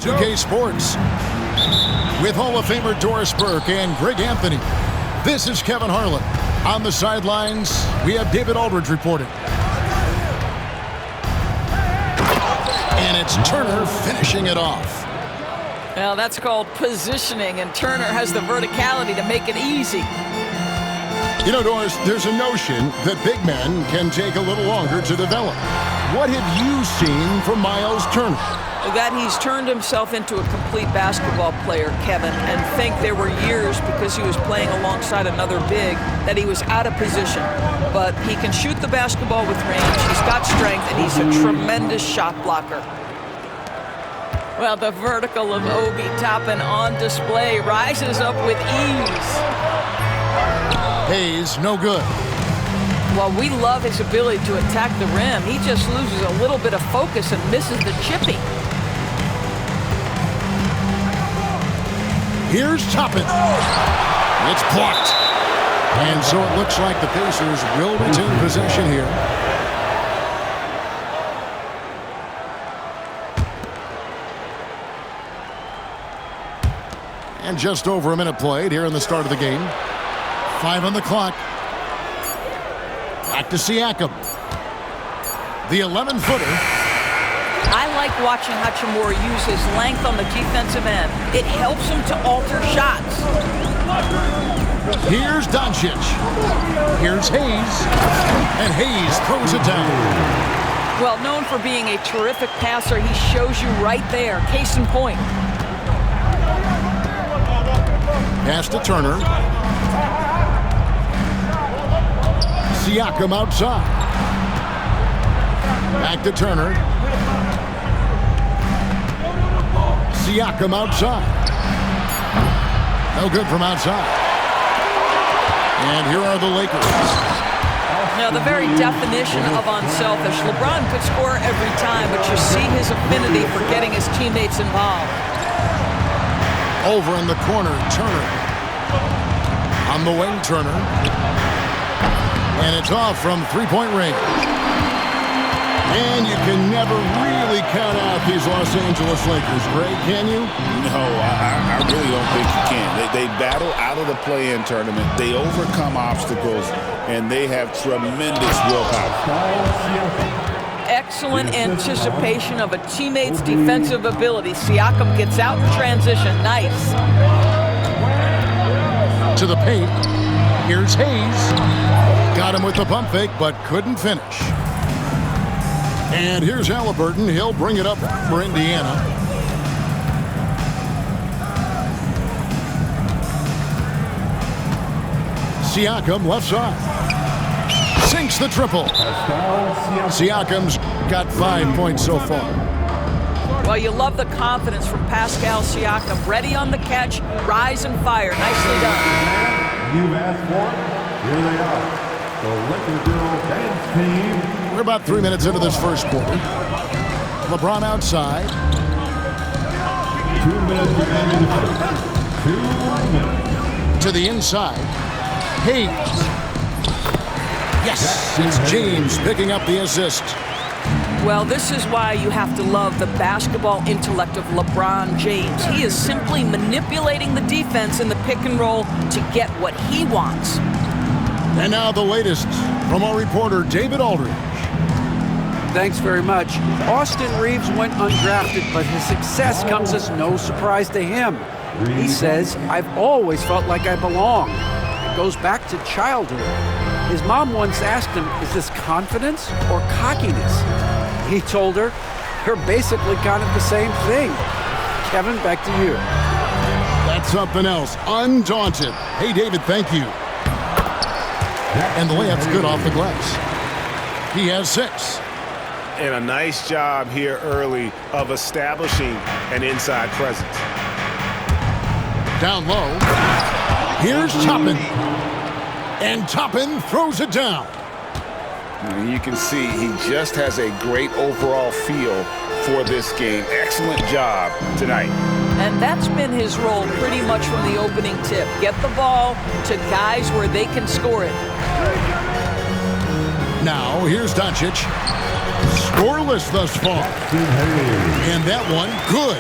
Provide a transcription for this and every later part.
2K Sports with Hall of Famer Doris Burke and Greg Anthony. This is Kevin Harlan. On the sidelines, we have David Aldridge reporting. And it's Turner finishing it off. Well, that's called positioning, and Turner has the verticality to make it easy. You know, Doris, there's a notion that big men can take a little longer to develop. What have you seen from Miles Turner? That he's turned himself into a complete basketball player, Kevin, and think there were years because he was playing alongside another big that he was out of position. But he can shoot the basketball with range, he's got strength, and he's a tremendous shot blocker. Well, the vertical of Obi Toppin on display rises up with ease. Hayes, no good. Well, we love his ability to attack the rim. He just loses a little bit of focus and misses the chippy. Here's Toppin. It's blocked. And so it looks like the Pacers will retain possession here. And just over a minute played here in the start of the game. 5 on the clock. Back to Siakam. The 11-footer. I like watching Hachimura use his length on the defensive end. It helps him to alter shots. Here's Doncic. Here's Hayes. And Hayes throws it down. Well, known for being a terrific passer, he shows you right there. Case in point. Pass to Turner. Siakam outside. Back to Turner. Siakam outside. No good from outside. And here are the Lakers. Now, the very definition of unselfish. LeBron could score every time, but you see his affinity for getting his teammates involved. Over in the corner, Turner. On the wing, Turner. And it's off from three-point range. And you can never really count out these Los Angeles Lakers, Greg, can you? No, I really don't think you can. They battle out of the play-in tournament. They overcome obstacles, and they have tremendous willpower. Excellent anticipation of a teammate's defensive ability. Siakam gets out in transition. Nice. To the paint. Here's Hayes. Got him with the pump fake, but couldn't finish. And here's Halliburton. He'll bring it up for Indiana. Siakam left side. Sinks the triple. Siakam's got 5 points so far. Well, you love the confidence from Pascal Siakam. Ready on the catch, rise and fire. Nicely done. You've asked for it. Here they are. The Lakers Girl Dance Team. We're about 3 minutes into this first quarter. LeBron outside. 2 minutes remaining in the first. 2 minutes. To the inside. Hayes. Yes, it's James picking up the assist. Well, this is why you have to love the basketball intellect of LeBron James. He is simply manipulating the defense in the pick and roll to get what he wants. And now the latest from our reporter, David Aldridge. Thanks very much. Austin Reeves went undrafted, but his success comes as no surprise to him. He says, "I've always felt like I belong." It goes back to childhood. His mom once asked him, "Is this confidence or cockiness?" He told her, "They're basically kind of the same thing." Kevin, back to you. That's something else. Undaunted. Hey, David, thank you. And the layup's good off the glass. He has 6. And a nice job here early of establishing an inside presence. Down low. Here's Toppin. And Toppin throws it down. And you can see he just has a great overall feel for this game. Excellent job tonight. And that's been his role pretty much from the opening tip. Get the ball to guys where they can score it. Now, here's Doncic. Scoreless thus far. And that one, good.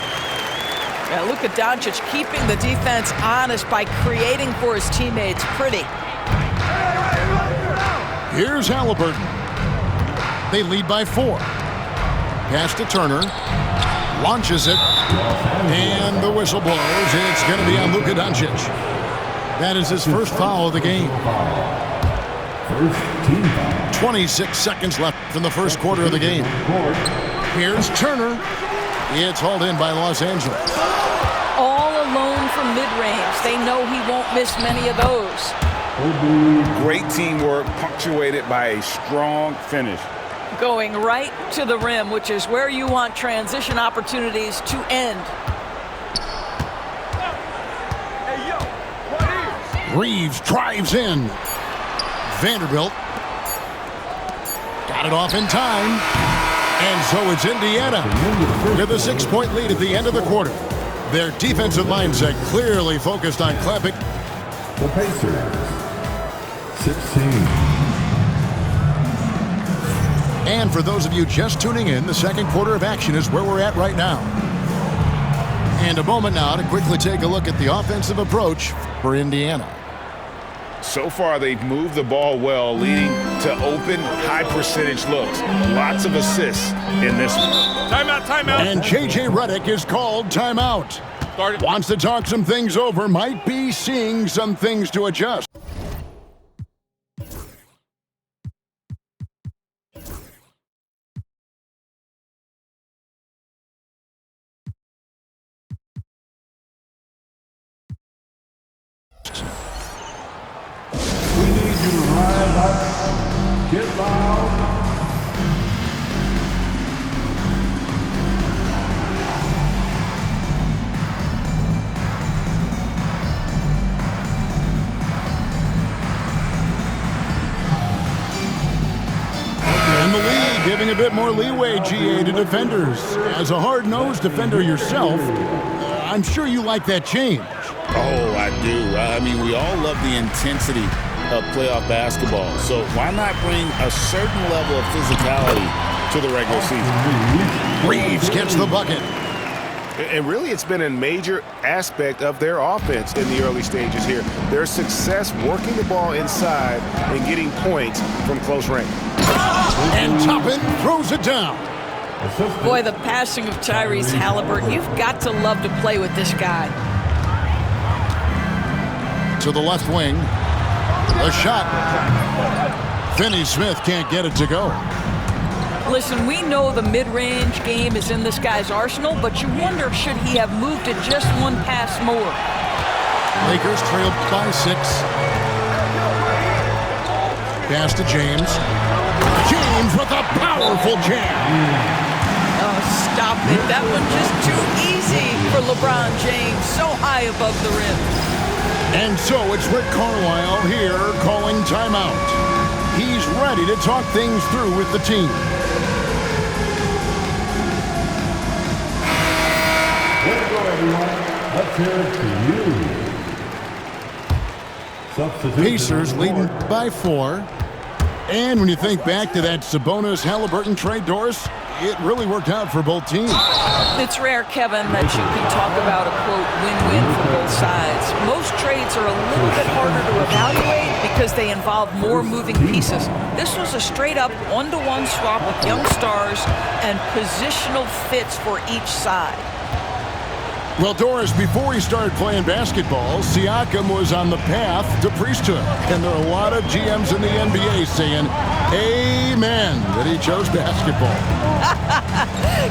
Yeah, Luka Doncic keeping the defense honest by creating for his teammates. Pretty. Here's Halliburton. They lead by 4. Pass to Turner. Launches it. And the whistle blows. It's going to be on Luka Doncic. That is his first foul of the game. 26 seconds left in the first quarter of the game. Here's Turner. It's hauled in by Los Angeles. All alone from mid-range. They know he won't miss many of those. Great teamwork punctuated by a strong finish. Going right to the rim, which is where you want transition opportunities to end. Reeves drives in. Vanderbilt got it off in time. And so it's Indiana with a 6-point lead at the end of the quarter. Their defensive mindset clearly focused on clamping. The Pacers, 16. And for those of you just tuning in, the second quarter of action is where we're at right now. And a moment now to quickly take a look at the offensive approach for Indiana. So far, they've moved the ball well, leading to open, high-percentage looks. Lots of assists in this one. Timeout, timeout. And J.J. Redick is called timeout. Wants to talk some things over, might be seeing some things to adjust. We need you to rise up, get loud. And the league giving a bit more leeway, GA, to defenders. As a hard-nosed defender yourself, I'm sure you like that change. Oh, I do. I mean, we all love the intensity of playoff basketball. So why not bring a certain level of physicality to the regular season? Reeves gets the bucket. And really, it's been a major aspect of their offense in the early stages here. Their success working the ball inside and getting points from close range. And Toppin throws it down. Boy, the passing of Tyrese Halliburton. You've got to love to play with this guy. To the left wing. A shot. Finney Smith can't get it to go. Listen, we know the mid-range game is in this guy's arsenal, but you wonder, should he have moved it just one pass more? Lakers trailed by 6. Pass to James. James with a powerful jam. Oh, stop it. That one just too easy for LeBron James. So high above the rim. And so it's Rick Carlisle here calling timeout. He's ready to talk things through with the team. Way to go, everyone. Let's hear it to you. Substitute Pacers leading by 4. And when you think back to that Sabonis-Halliburton trade, Doris, it really worked out for both teams. It's rare, Kevin, that you can talk about a, quote, win-win for both sides. Most trades are a little bit harder to evaluate because they involve more moving pieces. This was a straight-up one-to-one swap with young stars and positional fits for each side. Well, Doris, before he started playing basketball, Siakam was on the path to priesthood. And there are a lot of GMs in the NBA saying, amen, that he chose basketball.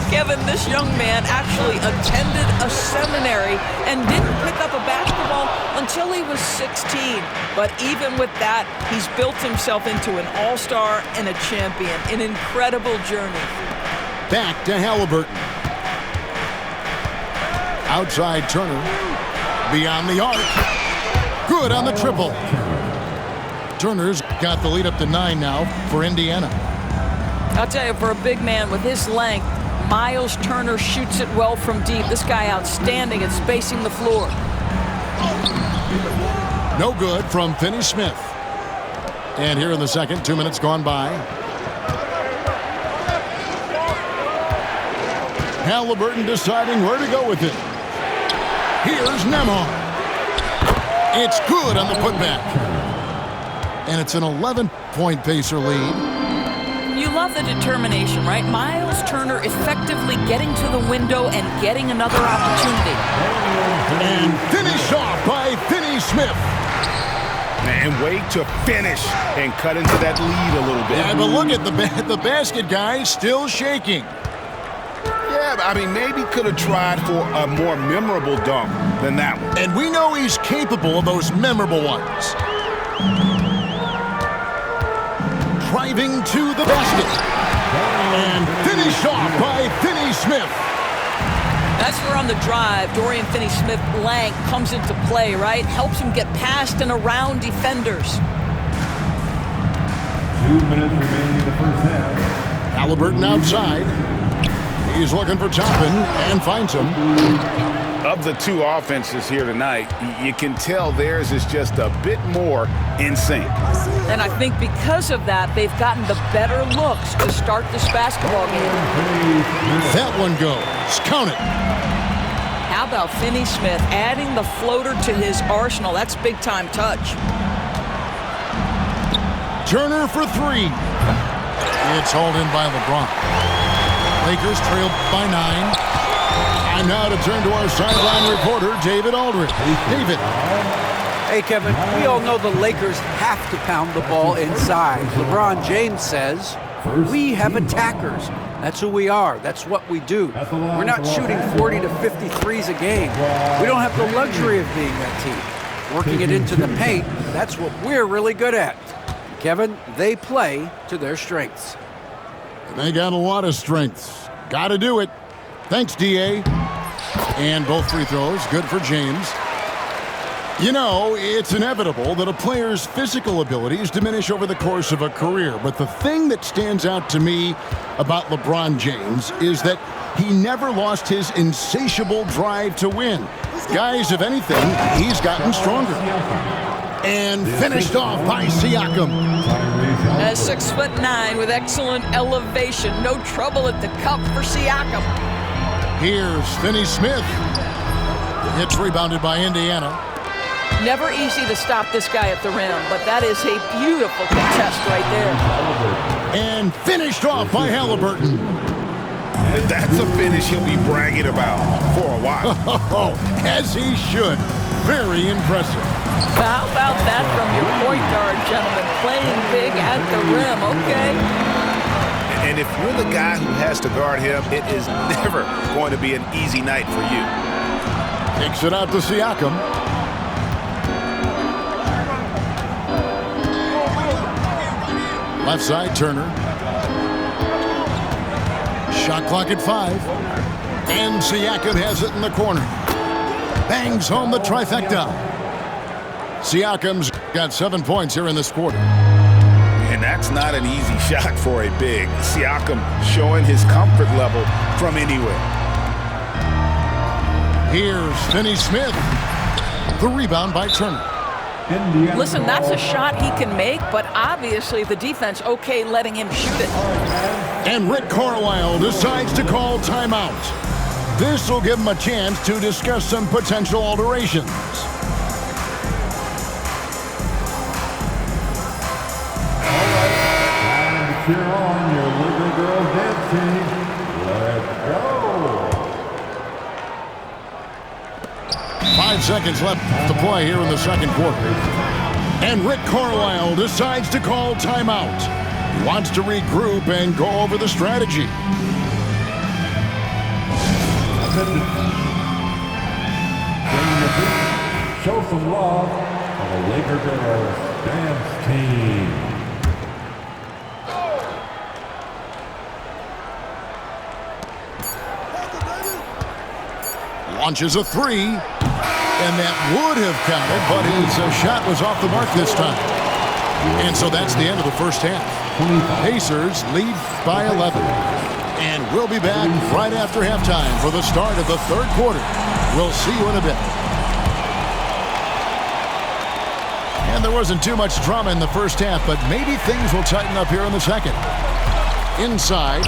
Kevin, this young man actually attended a seminary and didn't pick up a basketball until he was 16. But even with that, he's built himself into an all-star and a champion. An incredible journey. Back to Halliburton. Outside Turner. Beyond the arc. Good on the triple. Turner's got the lead up to 9 now for Indiana. I'll tell you, for a big man with his length, Miles Turner shoots it well from deep. This guy outstanding at spacing the floor. No good from Finney Smith. And here in the second, 2 minutes gone by. Halliburton deciding where to go with it. Here's Nemhard. It's good on the putback. And it's an 11-point Pacer lead. You love the determination, right? Miles Turner effectively getting to the window and getting another opportunity. And finished off by Finney Smith. And wait to finish and cut into that lead a little bit. Yeah, but look at the basket guy still shaking. Yeah, I mean, maybe could have tried for a more memorable dunk than that one. And we know he's capable of those memorable ones. Driving to the basket. And finished off by Finney Smith. That's where on the drive, Dorian Finney-Smith length comes into play, right? Helps him get past and around defenders. 2 minutes remaining in the first half. Halliburton outside. He's looking for Toppin and finds him. Of the two offenses here tonight, you can tell theirs is just a bit more in sync. And I think because of that, they've gotten the better looks to start this basketball game. That one goes. Count it. How about Finney-Smith adding the floater to his arsenal? That's big-time touch. Turner for three. It's hauled in by LeBron. Lakers trail by 9. And now to turn to our sideline reporter, David Aldridge. David. Hey, Kevin, we all know the Lakers have to pound the ball inside. LeBron James says, we have attackers. That's who we are. That's what we do. We're not shooting 40 to 50 threes a game. We don't have the luxury of being that team. Working it into the paint, that's what we're really good at. Kevin, they play to their strengths. They got a lot of strengths. Got to do it. Thanks, D.A. And both free throws, good for James. You know, it's inevitable that a player's physical abilities diminish over the course of a career. But the thing that stands out to me about LeBron James is that he never lost his insatiable drive to win. Guys, if anything, he's gotten stronger. And finished off by Siakam. 6'9" with excellent elevation. No trouble at the cup for Siakam. Here's Finney-Smith. It's rebounded by Indiana. Never easy to stop this guy at the rim, but that is a beautiful contest right there. And finished off by Halliburton. That's a finish he'll be bragging about for a while. As he should. Very impressive. How about that from your point guard, gentlemen? Playing big at the rim, okay? And if you're the guy who has to guard him, it is never going to be an easy night for you. Takes it out to Siakam. Left side, Turner. Shot clock at 5. And Siakam has it in the corner. Bangs home the trifecta. Siakam's got 7 points here in this quarter. And that's not an easy shot for a big. Siakam showing his comfort level from anywhere. Here's Finney-Smith. The rebound by Turner. Listen, that's a shot he can make, but obviously the defense okay letting him shoot it. And Rick Carlisle decides to call timeout. This will give him a chance to discuss some potential alterations. Cheer on your little girl dance team. Let's go. 5 seconds left to play here in the second quarter. And Rick Carlisle decides to call timeout. He wants to regroup and go over the strategy. Show some love for the Laker girls dance team. Launches a 3, and that would have counted, but his shot was off the mark this time. And so that's the end of the first half. Pacers lead by 11. And we'll be back right after halftime for the start of the third quarter. We'll see you in a bit. And there wasn't too much drama in the first half, but maybe things will tighten up here in the second. Inside,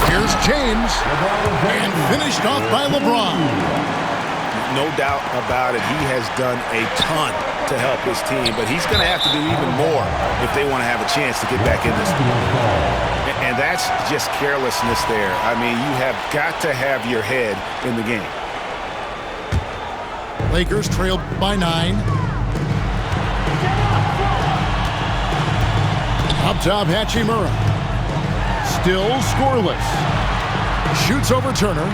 here's James, and finished off by LeBron. no doubt about it. He has done a ton to help his team, but he's going to have to do even more if they want to have a chance to get back in this one. And that's just carelessness there. I mean, you have got to have your head in the game. Lakers trail by 9. Up top, Hachimura. Still scoreless. Shoots over Turner.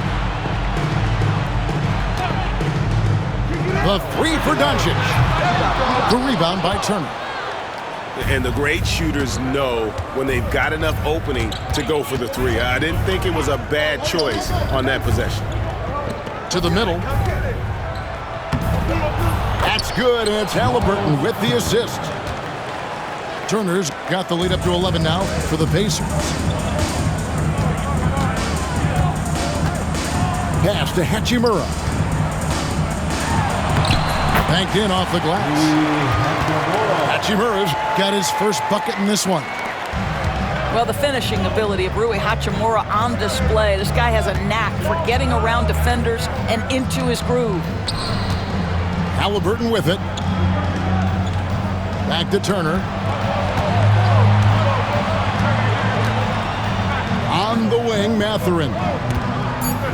The 3 for Doncic. The rebound by Turner. And the great shooters know when they've got enough opening to go for the 3. I didn't think it was a bad choice on that possession. To the middle. That's good, and it's Halliburton with the assist. Turner's got the lead up to 11 now for the Pacers. Pass to Hachimura. Banked in off the glass. Hachimura's got his first bucket in this one. Well, the finishing ability of Rui Hachimura on display. This guy has a knack for getting around defenders and into his groove. Halliburton with it. Back to Turner. On the wing, Mathurin.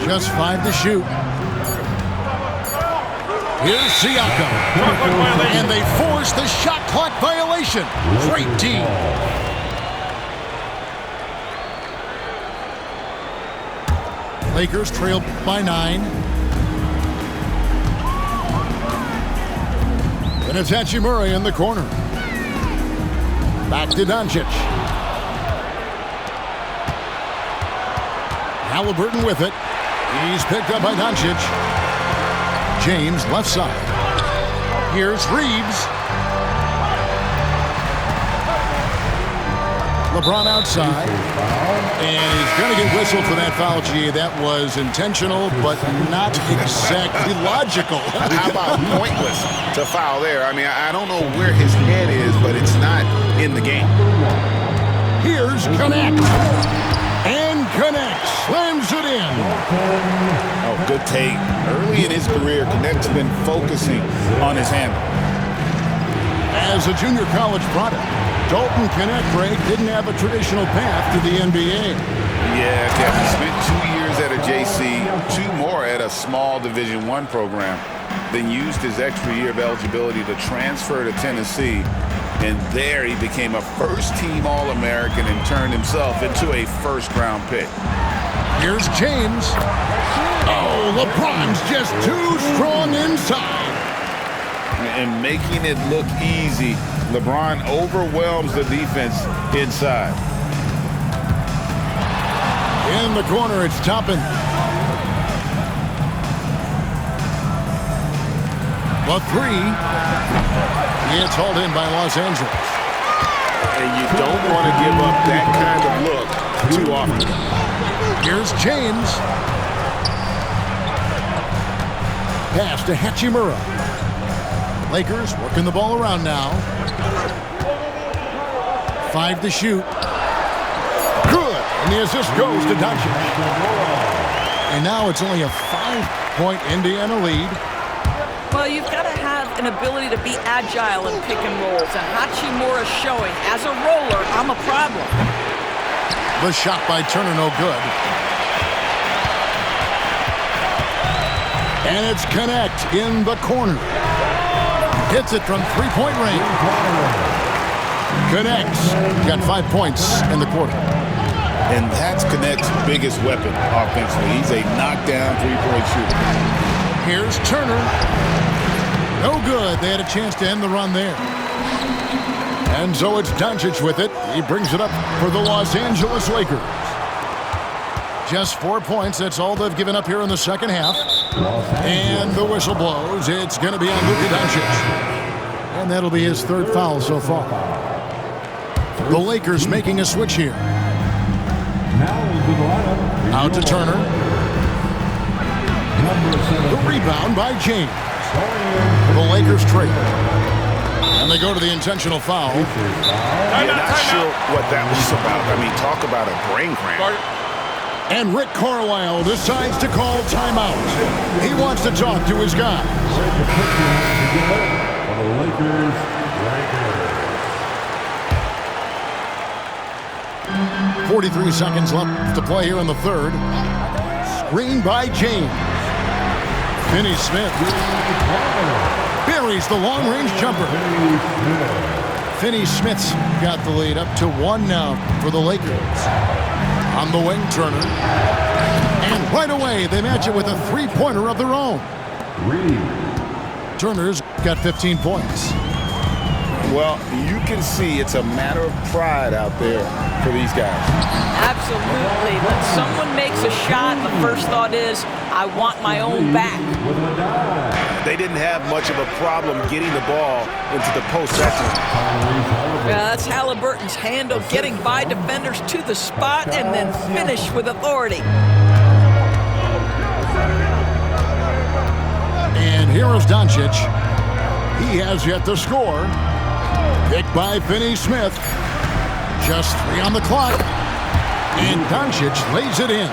Just 5 to shoot. Here's Siakam. And they force the shot clock violation. Great team. Lakers trail by 9. And it's Hachimura in the corner. Back to Doncic. Halliburton with it. He's picked up by Doncic. James left side. Here's Reeves. LeBron outside. And he's going to get whistled for that foul, G. That was intentional, but not exactly logical. How about pointless to foul there? I mean, I don't know where his head is, but it's not in the game. Here's Connect. And Connect slams it in. Oh, good take. Early in his career, Connect's been focusing on his handle. As a junior college product, Dalton Connect, Greg, didn't have a traditional path to the NBA. Yeah, Kevin spent 2 years at a JC, 2 more at a small Division I program, then used his extra year of eligibility to transfer to Tennessee. And there he became a first-team All-American and turned himself into a first-round pick. Here's James. Oh, LeBron's just too strong inside. And making it look easy, LeBron overwhelms the defense inside. In the corner, it's Toppin. The 3. It's hauled in by Los Angeles. And you don't want to give up that kind of look too often. Here's James. Pass to Hachimura. Lakers working the ball around now. 5 to shoot. Good. And the assist goes to Doncic. And now it's only a 5-point Indiana lead. Well, you've got to have an ability to be agile in pick and rolls, and Hachimura showing, as a roller, I'm a problem. The shot by Turner, no good. And it's Connect in the corner. Hits it from 3-point range. Connects. Got 5 points in the quarter. And that's Connect's biggest weapon offensively. He's a knockdown 3-point shooter. Here's Turner. No good. They had a chance to end the run there. And so it's Doncic with it. He brings it up for the Los Angeles Lakers. Just 4 points. That's all they've given up here in the second half. And the whistle blows. It's going to be on Luka Doncic. And that'll be his 3rd foul so far. The Lakers making a switch here. Out to Turner. The rebound by James. The Lakers trade. And they go to the intentional foul. Yeah, not sure what that was about. I mean, talk about a brain cramp. And Rick Carlisle decides to call timeout. He wants to talk to his guys. For the Lakers, 43 seconds left to play here in the third. Screen by James. Finney Smith buries the long-range jumper. Finney Smith's got the lead up to 1 now for the Lakers. On the wing, Turner. And right away, they match it with a three-pointer of their own. Turner's got 15 points. Well, you can see it's a matter of pride out there for these guys. Absolutely. When someone makes a shot, the first thought is, I want my own back. They didn't have much of a problem getting the ball into the post that time. Yeah, that's Halliburton's handle, getting by defenders to the spot and then finish with authority. And here is Doncic. He has yet to score. Picked by Finney Smith. Just 3 on the clock. And Doncic lays it in.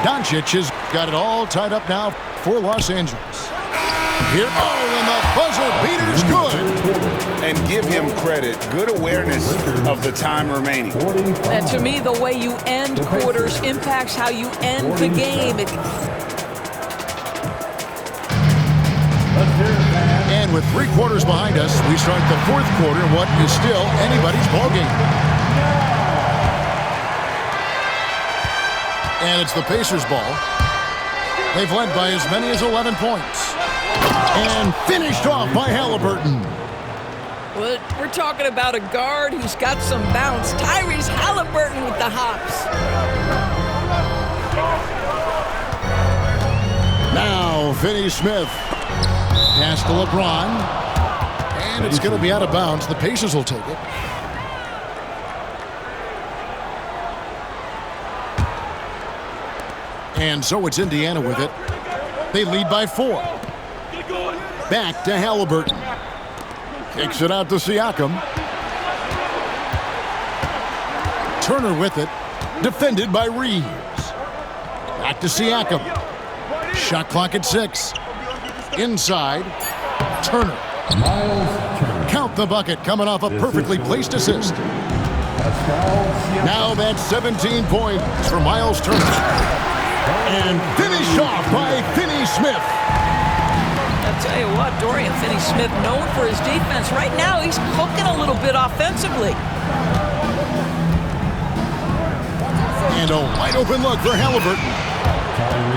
Doncic has got it all tied up now for Los Angeles. Here, and the buzzer beater's good. And give him credit. Good awareness of the time remaining. And to me, the way you end quarters impacts how you end the game. And with 3 quarters behind us, we start the 4th quarter, what is still anybody's ballgame. And it's the Pacers' ball. They've led by as many as 11 points. And finished off by Halliburton. Well, we're talking about a guard who's got some bounce. Tyrese Halliburton with the hops. Now, Finney Smith. Pass to LeBron. And it's going to be out of bounds. The Pacers will take it. And so it's Indiana with it. They lead by 4. Back to Halliburton. Kicks it out to Siakam. Turner with it. Defended by Reeves. Back to Siakam. Shot clock at 6. Inside. Turner. Count the bucket coming off a perfectly placed assist. Now that's 17 points for Miles Turner. And finished off by Finney Smith. I'll tell you what, Dorian Finney-Smith, known for his defense. Right now, he's cooking a little bit offensively. And a wide open look for Halliburton.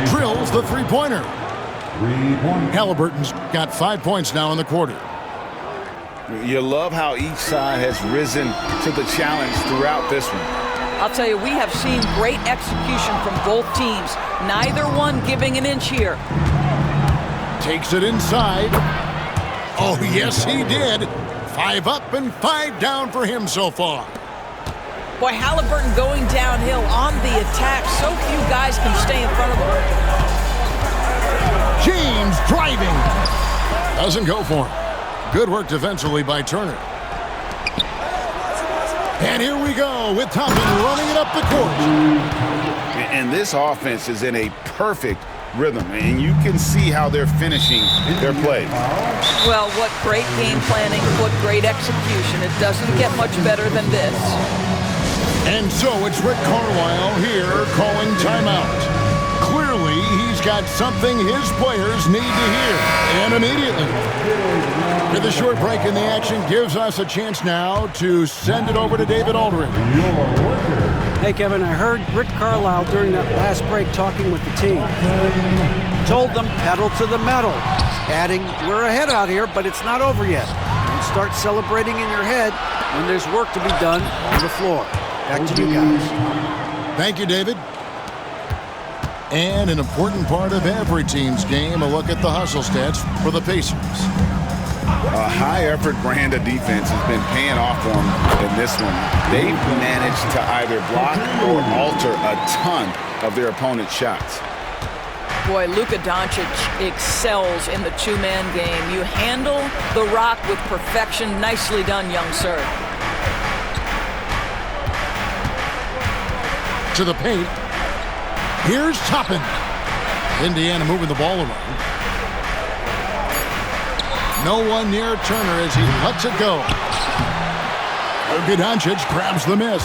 Drills the three-pointer. Halliburton's got 5 points now in the quarter. You love how each side has risen to the challenge throughout this one. I'll tell you, we have seen great execution from both teams. Neither one giving an inch here. Takes it inside. Oh, yes, he did. 5 up and 5 down for him so far. Boy, Halliburton going downhill on the attack. So few guys can stay in front of him. James driving. Doesn't go for him. Good work defensively by Turner. And here we go with Thompson running it up the court. And this offense is in a perfect rhythm, and you can see how they're finishing their play. Well, what great game planning, what great execution. It doesn't get much better than this. And so it's Rick Carlisle here calling timeout. Clearly, he's got something his players need to hear, and immediately. With a short break in the action gives us a chance now to send it over to David Aldridge. Hey, Kevin, I heard Rick Carlisle during that last break talking with the team. Told them pedal to the metal, adding, we're ahead out here, but it's not over yet. And start celebrating in your head when there's work to be done on the floor. Back to you guys. Thank you, David. And an important part of every team's game, a look at the hustle stats for the Pacers. A high-effort brand of defense has been paying off for them in this one. They've managed to either block or alter a ton of their opponent's shots. Boy, Luka Doncic excels in the two-man game. You handle the rock with perfection. Nicely done, young sir. To the paint. Here's Toppin. Indiana moving the ball around. No one near Turner as he lets it go. Luka Doncic grabs the miss.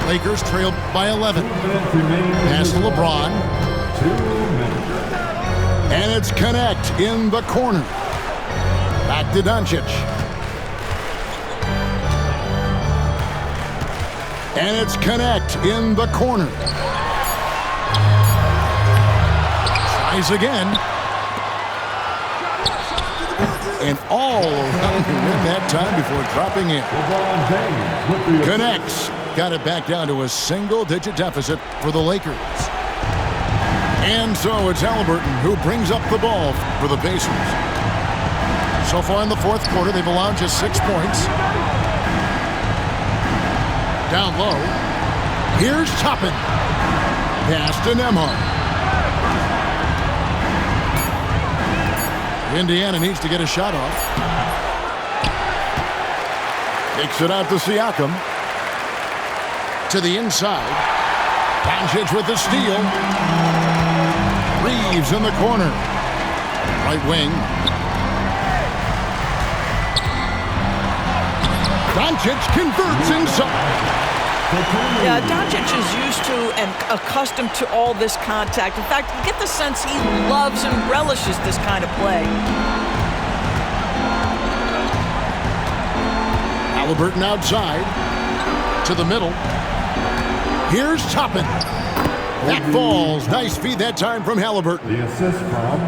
Lakers trail by 11. Pass to LeBron. 2 minutes. And it's Connect in the corner. Back to Doncic. And it's Connect in the corner. Tries again. And all around the rim that time before dropping in. LeBron James with the Connects. Got it back down to a single-digit deficit for the Lakers. And so it's Halliburton who brings up the ball for the Pacers. So far in the fourth quarter, they've allowed just 6 points. Down low. Here's Toppin. Pass to Nembhard. Indiana needs to get a shot off. Takes it out to Siakam. To the inside. Doncic with the steal. Reeves in the corner. Right wing. Doncic converts inside. Yeah, Doncic is used to and accustomed to all this contact. In fact, you get the sense he loves and relishes this kind of play. Halliburton outside. To the middle. Here's Toppin. That falls. Nice feed that time from Halliburton. The assist from.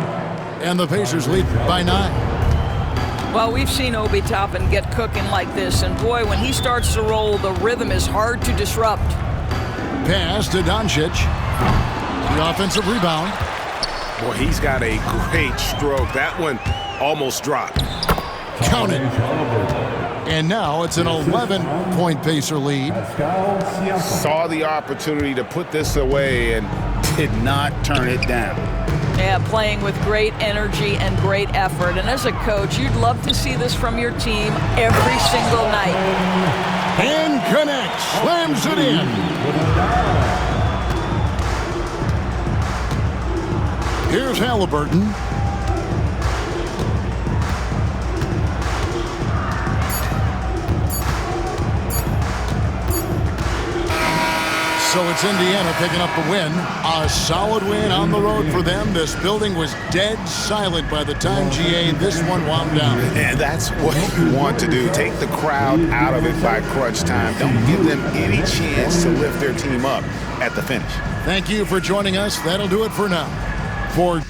And the Pacers lead by 9. Well, we've seen Obi Toppin get cooking like this, and boy, when he starts to roll, the rhythm is hard to disrupt. Pass to Doncic. The offensive rebound. Boy, he's got a great stroke. That one almost dropped. Count it. And now it's an 11-point Pacer lead. Pascal Siakam. Saw the opportunity to put this away and did not turn it down. Yeah, playing with great energy and great effort. And as a coach, you'd love to see this from your team every single night. And connects. Slams it in. Here's Halliburton. So it's Indiana picking up the win. A solid win on the road for them. This building was dead silent by the time GA this one wound down. And that's what you want to do. Take the crowd out of it by crunch time. Don't give them any chance to lift their team up at the finish. Thank you for joining us. That'll do it for now. For